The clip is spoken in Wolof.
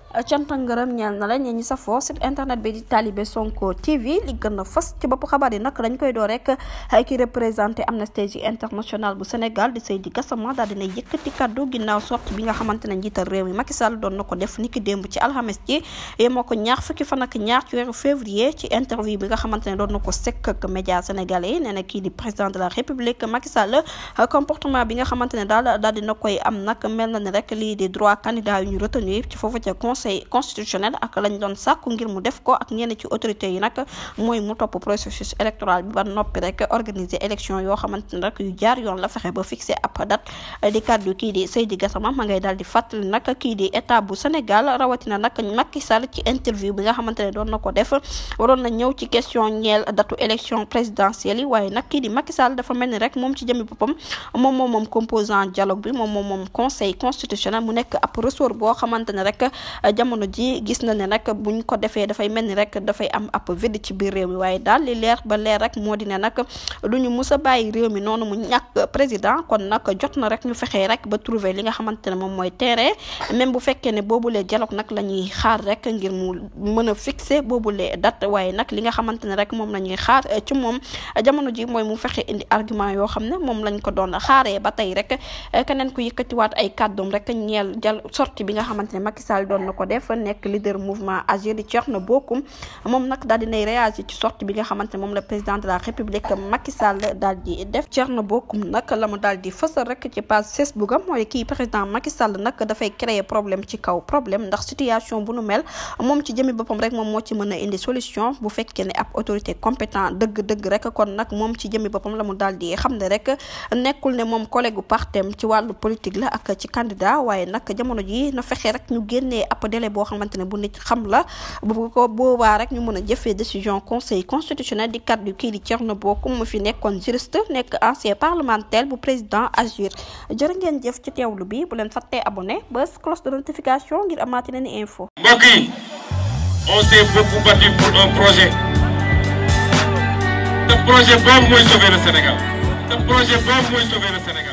cant ak ngërëm ñeel na la ñi safoo site internet bi di Talibé Sonko TV li gën a fës ci bopp xabaar yi nag dañ koy door rek ki représenté Amnesty International bu Sénégal di Seydi Gassama daal dina yëkkati kaddu ginnaaw sortie bi nga xamante ne njiital réew mi Macky Sall doon na ko def niki démb ci alxames ji moo ko ñaar fukki fan ak ñaar ci weeru février ci interview bi nga xamante ne doon na ko sekk ak média sénégalais yi nee na kii di président de la république Macky Sall comportement bi nga xamante ne daal dina koy am nag mel na ne rek lii di droit candidat yu ñu retenir ci foofu ca conseil constitutionnel ak lañ doon sàkku ngir mu def ko ak ñenn ci autorités yi nag mooy mu topp processus électoral bi ba noppi rek organiser élection yoo xamante ne rek yu jaar yoon la fexe ba fixé ab date di kàddu kii di Seydi Gassama ma ngay daal di fàttali nag kii di état bu Sénégal rawatina nag Macky Sall ci interview bi nga xamante ne doon na ko def waroon na ñëw ci question ñeel datu élection présidentielle yi waaye nag kii di Macky Sall dafa mel ni rek moom ci jëmi boppam moom composant dialogue bi moom conseil constitutionnel mu nekk ab ressort boo xamante ne rek jamono ji gis na ne nag buñ ko defee dafay mel ni rek dafay am ab vide ci biir réew mi waaye daal li leer ba leer rek moo di ne nag du ñu mus a bàyyi réew mi noonu mu ñàkk président kon nag jot na rek ñu fexee rek ba trouver li nga xamante ne moom mooy terrain même bu fekkee ne boobulee dialogue nag la ñuy xaar rek ngir mu mën a fixer boobulee date waaye nag li nga xamante ne rek moom la ñuy xaar ci moom jamono ji mooy mu fexe indi argument yoo xam ne moom lañ ko doon xaaree ba tey rek keneen ku yëkkatiwaat ay kàddoom rek ñeel sortie bi nga xamante ne Macky Sall doon na ko def nekk leader mouvement Agir di Thierno Bocoum moom nag daal dinay réagir ci sortie bi nga xamante ne moom la président de la république Macky Sall daal di def Thierno Bocoum nag la mu daal di fësal rek ci page Facebook am mooy kii président Macky Sall nag dafay créer problème ci kaw problème ndax situation bu nu mel moom ci jëmi boppam rek moom moo ci mën a indi solution bu fekkee ne ab autorité compétent dëgg rek kon nag moom ci jëmi boppam la mu daal di xam ne rek nekkul ne moom collègue partem ci wàllu politique la ak ci candidat waaye nag jamono ji na fexe rek ñu génnee ab délai boo xamante ne bu nit xam la bu ko boobaa rek ñu mën a jëfee décision conseil constitutionnel di kaddu kii di Thierno Bocoum mu fi nekkoon juriste nekk ancien parlementaire bu président Agir jërë ngeen jëf ci teewlu bi bu leen fàttee abonné bës cloche de notification ngir amaati leen info. mbokk yi on s'est beaucoup battu pour un projet. Ce projet boobu mooy sauver le Sénégal. Ce projet boobu mooy sauver le Sénégal.